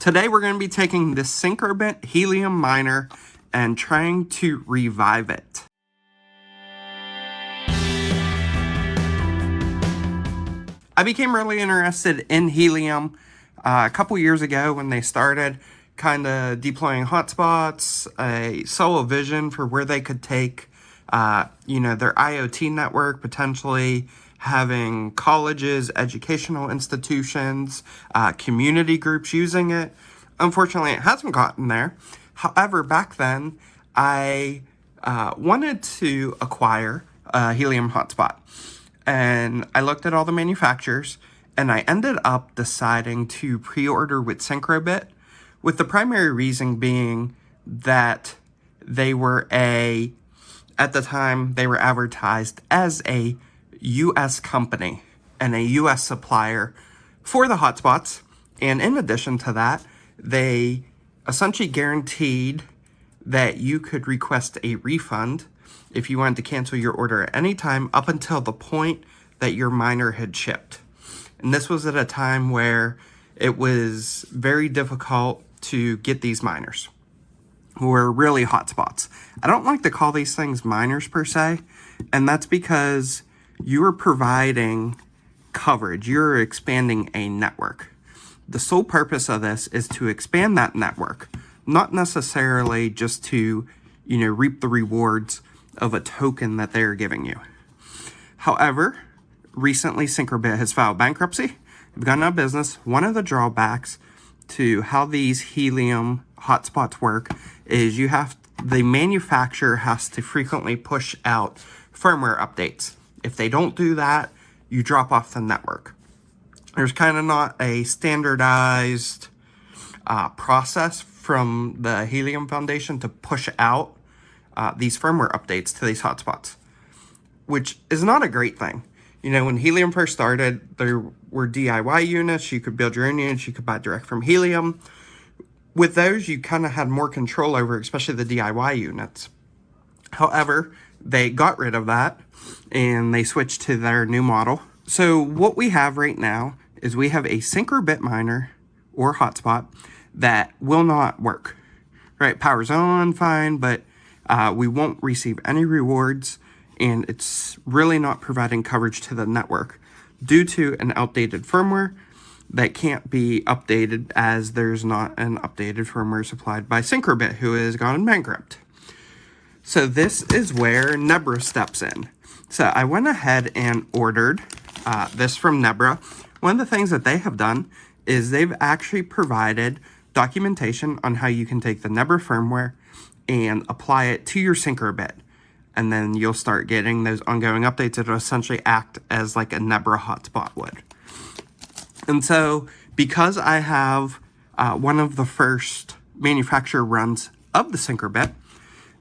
Today we're going to be taking this Syncrobit Helium miner and trying to revive it. I became really interested in Helium a couple years ago when they started kind of deploying hotspots. I saw a vision for where they could take their IoT network, potentially having colleges, educational institutions, community groups using it. Unfortunately, it hasn't gotten there. However, back then, I wanted to acquire a Helium hotspot. And I looked at all the manufacturers, and I ended up deciding to pre-order with Syncrobit, with the primary reason being that they were at the time, they were advertised as a U.S. company and a U.S. supplier for the hotspots. And in addition to that, they essentially guaranteed that you could request a refund if you wanted to cancel your order at any time up until the point that your miner had shipped. And this was at a time where it was very difficult to get these miners, who were really hotspots. I don't like to call these things miners per se, and that's because you are providing coverage. You're expanding a network. The sole purpose of this is to expand that network, not necessarily just to, reap the rewards of a token that they're giving you. However, recently Syncrobit has filed bankruptcy. They've gone out of business. One of the drawbacks to how these Helium hotspots work is the manufacturer has to frequently push out firmware updates. If they don't do that, you drop off the network. There's kind of not a standardized process from the Helium Foundation to push out these firmware updates to these hotspots, which is not a great thing. When Helium first started, there were DIY units. You could build your own units. You could buy direct from Helium. With those, you kind of had more control over, especially the DIY units. However, they got rid of that and they switched to their new model. So what we have right now is we have a Syncrobit miner or hotspot that will not work. Right, power's on, fine, but we won't receive any rewards, and it's really not providing coverage to the network due to an outdated firmware that can't be updated, as there's not an updated firmware supplied by Syncrobit, who has gone bankrupt. So this is where Nebra steps in. So I went ahead and ordered this from Nebra. One of the things that they have done is they've actually provided documentation on how you can take the Nebra firmware and apply it to your Syncrobit. And then you'll start getting those ongoing updates that will essentially act as like a Nebra hotspot would. And so because I have one of the first manufacturer runs of the Syncrobit,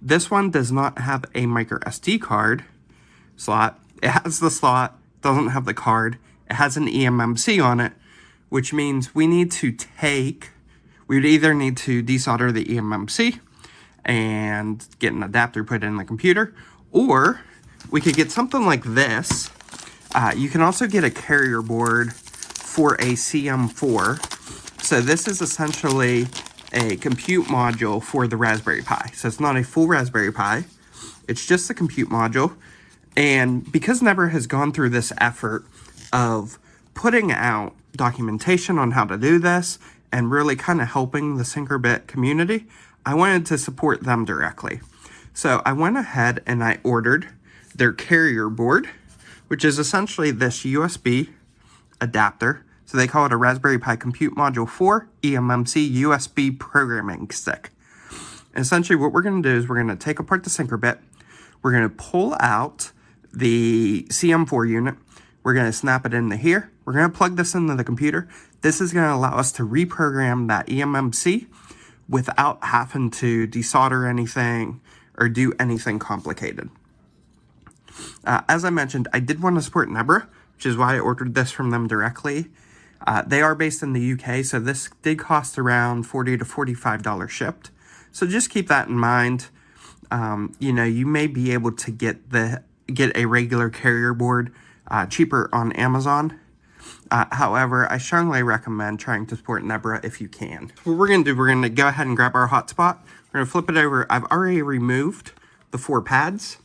this one does not have a micro SD card slot. It has the slot, doesn't have the card. It has an eMMC on it, which means we would either need to desolder the eMMC and get an adapter put in the computer, or we could get something like this. You can also get a carrier board for a CM4. So this is essentially a compute module for the Raspberry Pi. So it's not a full Raspberry Pi. It's just a compute module. And because Nebra has gone through this effort of putting out documentation on how to do this and really kind of helping the Syncrobit community, I wanted to support them directly. So I went ahead and I ordered their carrier board, which is essentially this USB adapter. So they call it a Raspberry Pi Compute Module 4 eMMC USB programming stick. And essentially what we're going to do is we're going to take apart the Syncrobit. We're going to pull out the CM4 unit. We're going to snap it into here. We're going to plug this into the computer. This is going to allow us to reprogram that eMMC without having to desolder anything or do anything complicated. As I mentioned, I did want to support Nebra, which is why I ordered this from them directly. They are based in the UK, so this did cost around $40 to $45 shipped. So just keep that in mind. You may be able to get a regular carrier board cheaper on Amazon. However, I strongly recommend trying to support Nebra if you can. What we're going to do, we're going to go ahead and grab our hotspot. We're going to flip it over. I've already removed the 4 pads.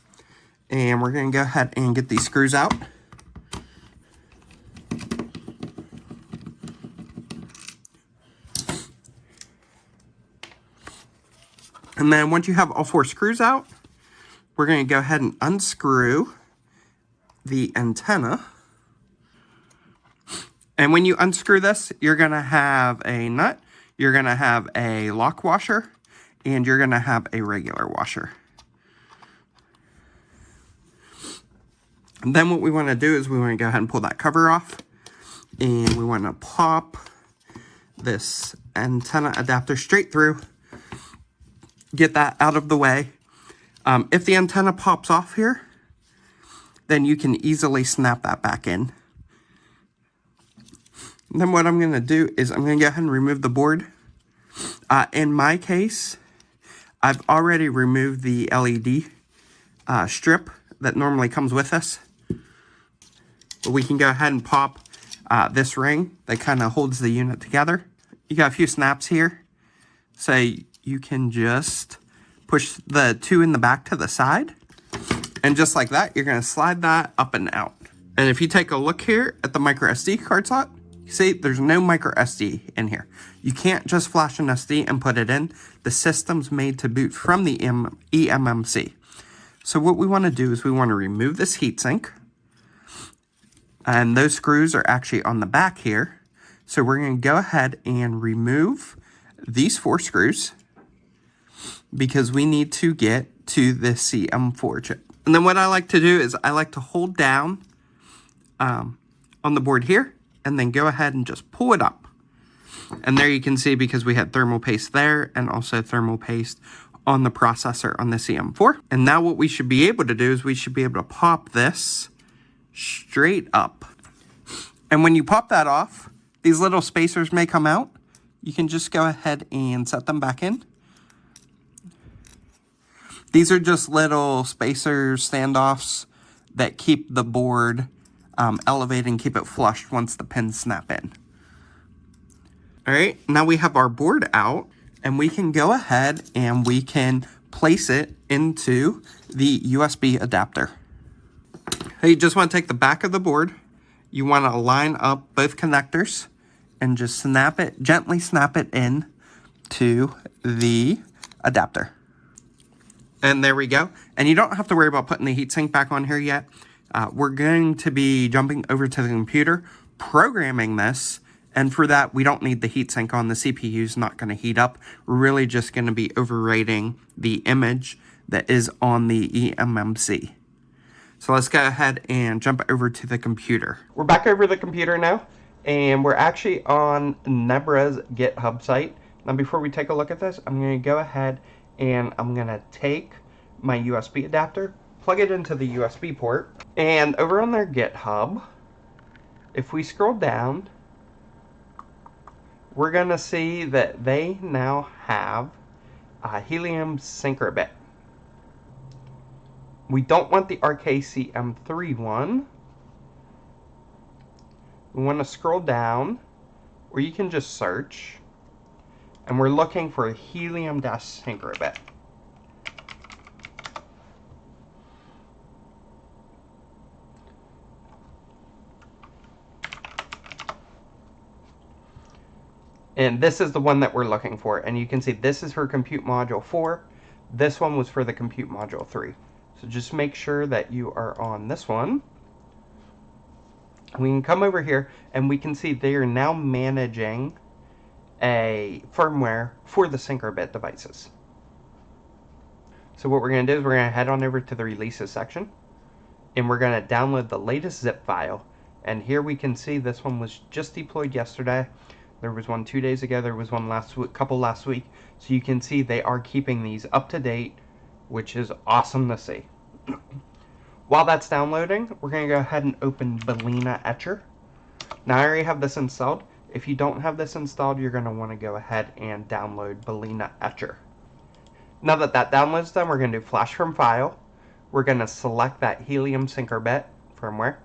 And we're going to go ahead and get these screws out. And then once you have all 4 screws out, we're going to go ahead and unscrew the antenna. And when you unscrew this, you're going to have a nut, you're going to have a lock washer, and you're going to have a regular washer. And then what we want to do is we want to go ahead and pull that cover off. And we want to pop this antenna adapter straight through. Get that out of the way. If the antenna pops off here, then you can easily snap that back in. And then what I'm going to do is I'm going to go ahead and remove the board. In my case, I've already removed the LED strip that normally comes with us. But we can go ahead and pop this ring that kind of holds the unit together. You got a few snaps here. So you can just push the 2 in the back to the side. And just like that, you're going to slide that up and out. And if you take a look here at the micro SD card slot, you see there's no micro SD in here. You can't just flash an SD and put it in. The system's made to boot from the eMMC. So what we want to do is we want to remove this heatsink. And those screws are actually on the back here. So we're going to go ahead and remove these 4 screws because we need to get to the CM4 chip. And then what I like to do is I like to hold down on the board here and then go ahead and just pull it up. And there you can see, because we had thermal paste there and also thermal paste on the processor on the CM4. And now what we should be able to do is we should be able to pop this straight up. And when you pop that off, these little spacers may come out. You can just go ahead and set them back in. These are just little spacers, standoffs that keep the board elevated and keep it flushed once the pins snap in. All right, now we have our board out, and we can go ahead and we can place it into the USB adapter. You just want to take the back of the board. You want to line up both connectors and just snap it, gently snap it in to the adapter. And there we go. And you don't have to worry about putting the heatsink back on here yet. We're going to be jumping over to the computer, programming this. And for that, we don't need the heatsink on. The CPU is not going to heat up. We're really just going to be overwriting the image that is on the eMMC. So let's go ahead and jump over to the computer. We're back over the computer now, and we're actually on Nebra's GitHub site. Now before we take a look at this, I'm going to go ahead and I'm going to take my USB adapter, plug it into the USB port, and over on their GitHub, if we scroll down, we're going to see that they now have a Helium Syncrobit. We don't want the RKCM3 one. We want to scroll down, or you can just search, and we're looking for a Helium-Syncrobit. And this is the one that we're looking for. And you can see this is for Compute Module 4. This one was for the Compute Module 3. So just make sure that you are on this one. We can come over here and we can see they are now managing a firmware for the Syncrobit devices. So what we're going to do is we're going to head on over to the releases section. And we're going to download the latest zip file. And here we can see this one was just deployed yesterday. There was one 2 days ago. There was one couple last week. So you can see they are keeping these up to date, which is awesome to see. While that's downloading, we're going to go ahead and open Balena Etcher. Now I already have this installed. If you don't have this installed, you're going to want to go ahead and download Balena Etcher. Now that that download's done, we're going to do Flash from File. We're going to select that Helium Syncrobit firmware.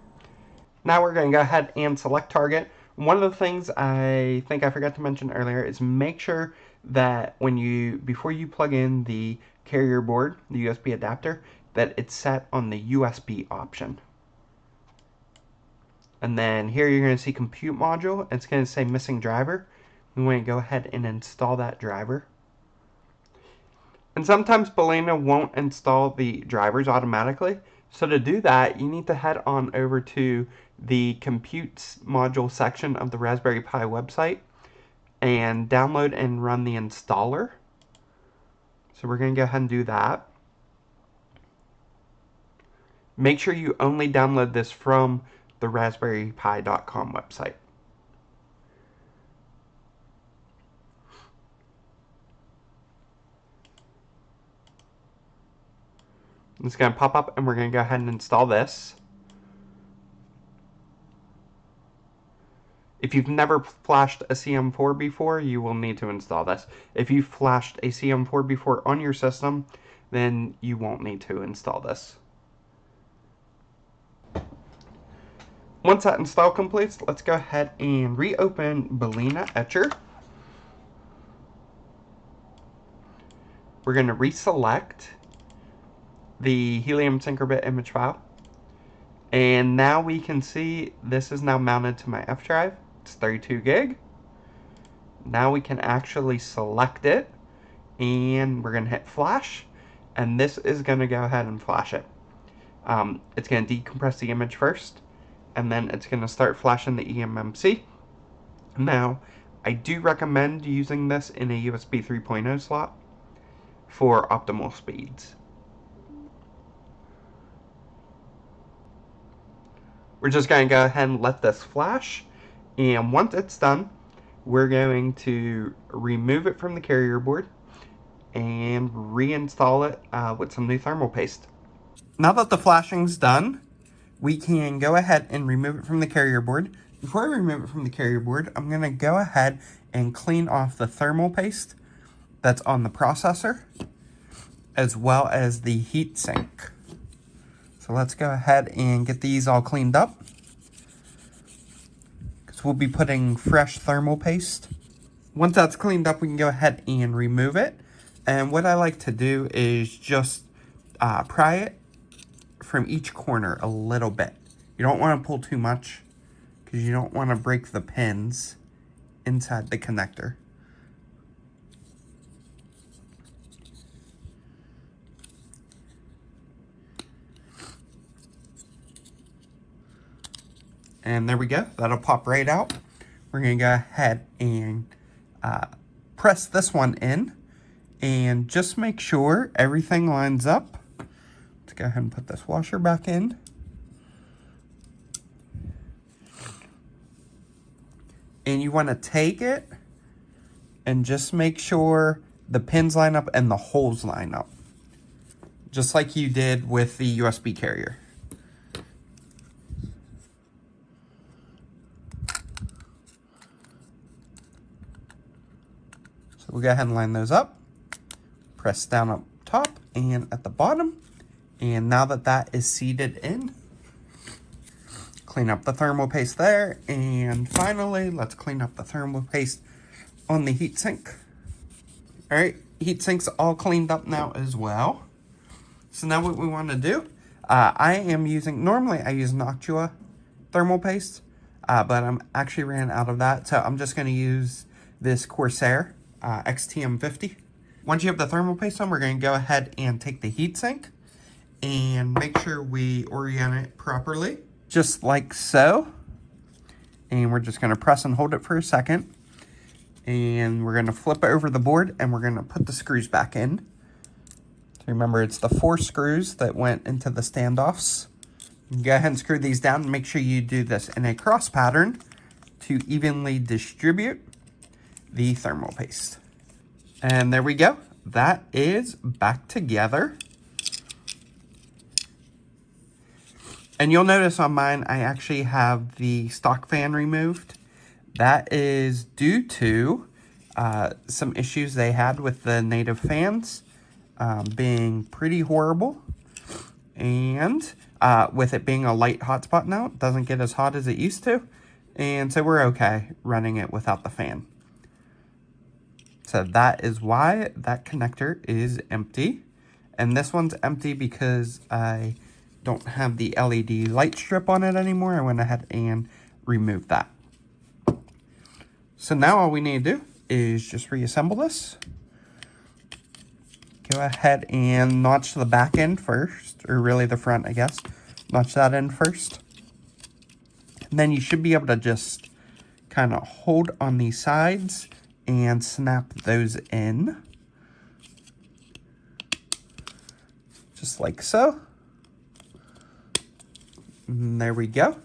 Now we're going to go ahead and select target. One of the things I think I forgot to mention earlier is make sure that before you plug in the carrier board, the USB adapter, that it's set on the USB option. And then here you're going to see compute module. It's going to say missing driver. We want to go ahead and install that driver. And sometimes Balena won't install the drivers automatically. So to do that, you need to head on over to the compute module section of the Raspberry Pi website and download and run the installer. So we're going to go ahead and do that. Make sure you only download this from the raspberrypi.com website. It's going to pop up and we're going to go ahead and install this. If you've never flashed a CM4 before, you will need to install this. If you've flashed a CM4 before on your system, then you won't need to install this. Once that install completes, let's go ahead and reopen Balena Etcher. We're going to reselect the Helium Syncrobit image file. And now we can see this is now mounted to my F drive. It's 32 gig. Now we can actually select it and we're going to hit flash. And this is going to go ahead and flash it. It's going to decompress the image first, and then it's going to start flashing the eMMC. Now, I do recommend using this in a USB 3.0 slot for optimal speeds. We're just going to go ahead and let this flash, and once it's done, we're going to remove it from the carrier board and reinstall it with some new thermal paste. Now that the flashing's done, we can go ahead and remove it from the carrier board. Before I remove it from the carrier board, I'm going to go ahead and clean off the thermal paste that's on the processor, as well as the heatsink. So let's go ahead and get these all cleaned up, because we'll be putting fresh thermal paste. Once that's cleaned up, we can go ahead and remove it. And what I like to do is just pry it from each corner a little bit. You don't want to pull too much, because you don't want to break the pins inside the connector. And there we go. That'll pop right out. We're going to go ahead and press this one in and just make sure everything lines up. Let's go ahead and put this washer back in. And you want to take it and just make sure the pins line up and the holes line up, just like you did with the USB carrier. So we'll go ahead and line those up, press down up top and at the bottom. And now that that is seated in, clean up the thermal paste there. And finally, let's clean up the thermal paste on the heatsink. All right, heatsink's all cleaned up now as well. So now what we want to do, normally I use Noctua thermal paste, but I'm actually ran out of that. So I'm just going to use this Corsair XTM50. Once you have the thermal paste on, we're going to go ahead and take the heatsink and make sure we orient it properly, just like so. And we're just going to press and hold it for a second. And we're going to flip it over the board and we're going to put the screws back in. So remember, it's the 4 screws that went into the standoffs. You can go ahead and screw these down and make sure you do this in a cross pattern to evenly distribute the thermal paste. And there we go. That is back together. And you'll notice on mine, I actually have the stock fan removed. That is due to some issues they had with the native fans being pretty horrible. And with it being a light hotspot now, it doesn't get as hot as it used to. And so we're okay running it without the fan. So that is why that connector is empty. And this one's empty because I don't have the LED light strip on it anymore. I went ahead and removed that. So now all we need to do is just reassemble this. Go ahead and notch the back end first, or really the front, I guess. Notch that in first. And then you should be able to just kind of hold on these sides and snap those in. Just like so. And there we go.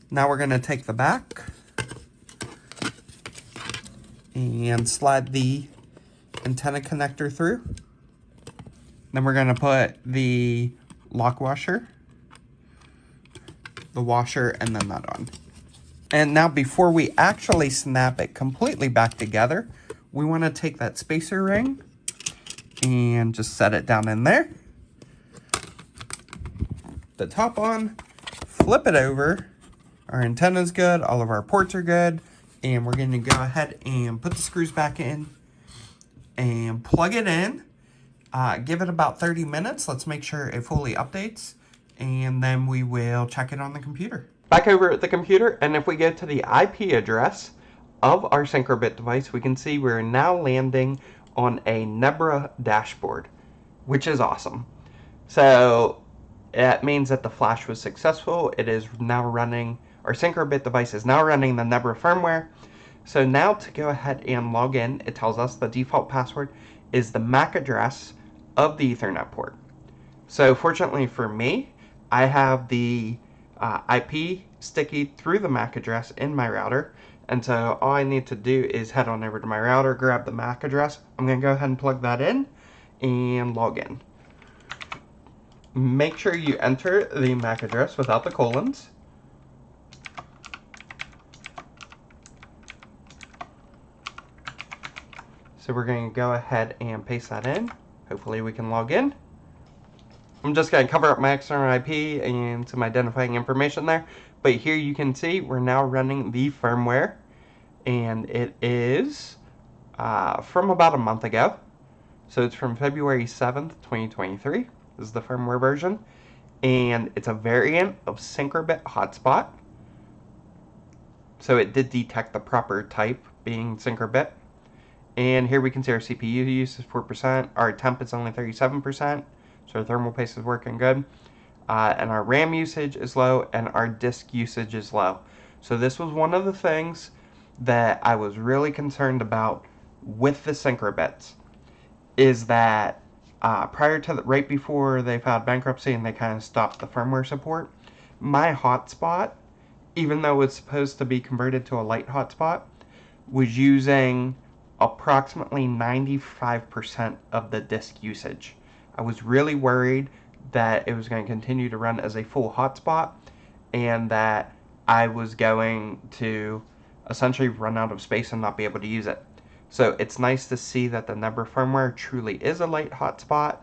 Now we're going to take the back and slide the antenna connector through. Then we're going to put the lock washer, the washer, and then that on. And now before we actually snap it completely back together, we want to take that spacer ring and just set it down in there. The top on, flip it over. Our antenna's good, all of our ports are good, and we're going to go ahead and put the screws back in and plug it in. Give it about 30 minutes. Let's make sure it fully updates, and then we will check it on the computer. Back over at the computer, and if we go to the IP address of our Syncrobit device, we can see we're now landing on a Nebra dashboard, which is awesome. So it means that the flash was successful. It is now running, our Syncrobit device is now running the Nebra firmware. So now to go ahead and log in, it tells us the default password is the MAC address of the Ethernet port. So fortunately for me, I have the IP sticky through the MAC address in my router. And so all I need to do is head on over to my router, grab the MAC address. I'm going to go ahead and plug that in and log in. Make sure you enter the MAC address without the colons. So we're going to go ahead and paste that in. Hopefully we can log in. I'm just going to cover up my external IP and some identifying information there. But here you can see we're now running the firmware. And it is from about a month ago. So it's from February 7th, 2023. This is the firmware version. And it's a variant of Syncrobit Hotspot. So it did detect the proper type, being Syncrobit. And here we can see our CPU use is 4%. Our temp is only 37%. So our thermal paste is working good. And our RAM usage is low, and our disk usage is low. So this was one of the things that I was really concerned about with the Syncrobits, is that prior to right before they filed bankruptcy and they kind of stopped the firmware support, my hotspot, even though it's supposed to be converted to a light hotspot, was using approximately 95% of the disk usage. I was really worried that it was going to continue to run as a full hotspot and that I was going to essentially run out of space and not be able to use it. So it's nice to see that the Nebra firmware truly is a light hotspot,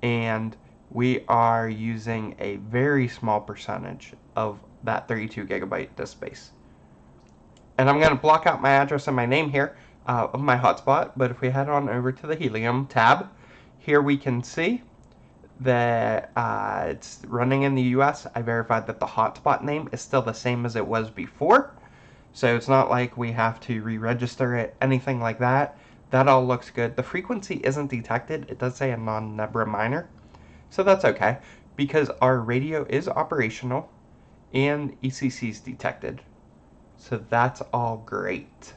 and we are using a very small percentage of that 32 gigabyte disk space. And I'm going to block out my address and my name here of my hotspot, but if we head on over to the Helium tab, here we can see that it's running in the US. I verified that the hotspot name is still the same as it was before. So it's not like we have to re-register it, anything like that. That all looks good. The frequency isn't detected. It does say a non-Nebra minor. So that's okay, because our radio is operational and ECC is detected. So that's all great.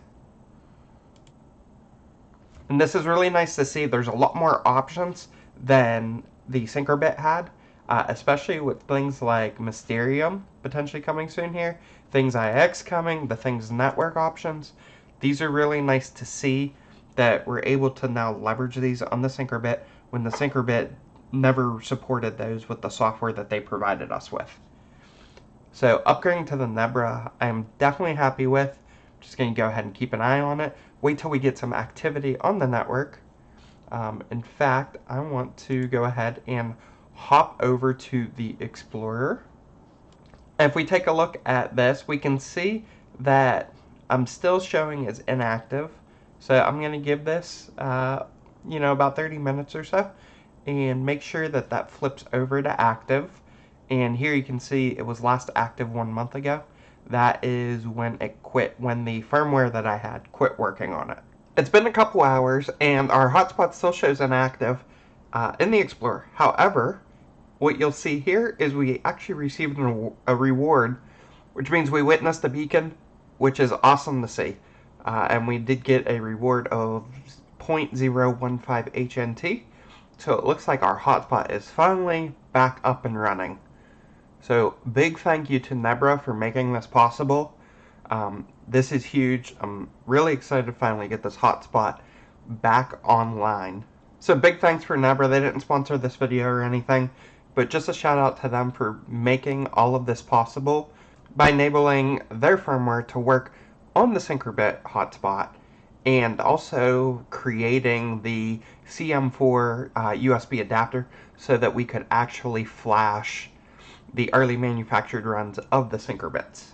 And this is really nice to see. There's a lot more options than the Syncrobit had, especially with things like Mysterium potentially coming soon here, Things IX coming, the Things Network options. These are really nice to see that we're able to now leverage these on the Syncrobit when the Syncrobit never supported those with the software that they provided us with. So upgrading to the Nebra, I'm definitely happy with. I'm just going to go ahead and keep an eye on it. Wait till we get some activity on the network. In fact, I want to go ahead and hop over to the Explorer. If we take a look at this, we can see that I'm still showing as inactive. So I'm going to give this, about 30 minutes or so, and make sure that that flips over to active. And here you can see it was last active 1 month ago. That is when it quit, when the firmware that I had quit working on it. It's been a couple hours, and our hotspot still shows inactive in the Explorer. However, what you'll see here is we actually received a reward, which means we witnessed a beacon, which is awesome to see. And we did get a reward of 0.015 HNT. So it looks like our hotspot is finally back up and running. So big thank you to Nebra for making this possible. This is huge. I'm really excited to finally get this hotspot back online. So big thanks for Nebra. They didn't sponsor this video or anything, but just a shout out to them for making all of this possible by enabling their firmware to work on the Syncrobit hotspot, and also creating the CM4 USB adapter so that we could actually flash the early manufactured runs of the Syncrobits.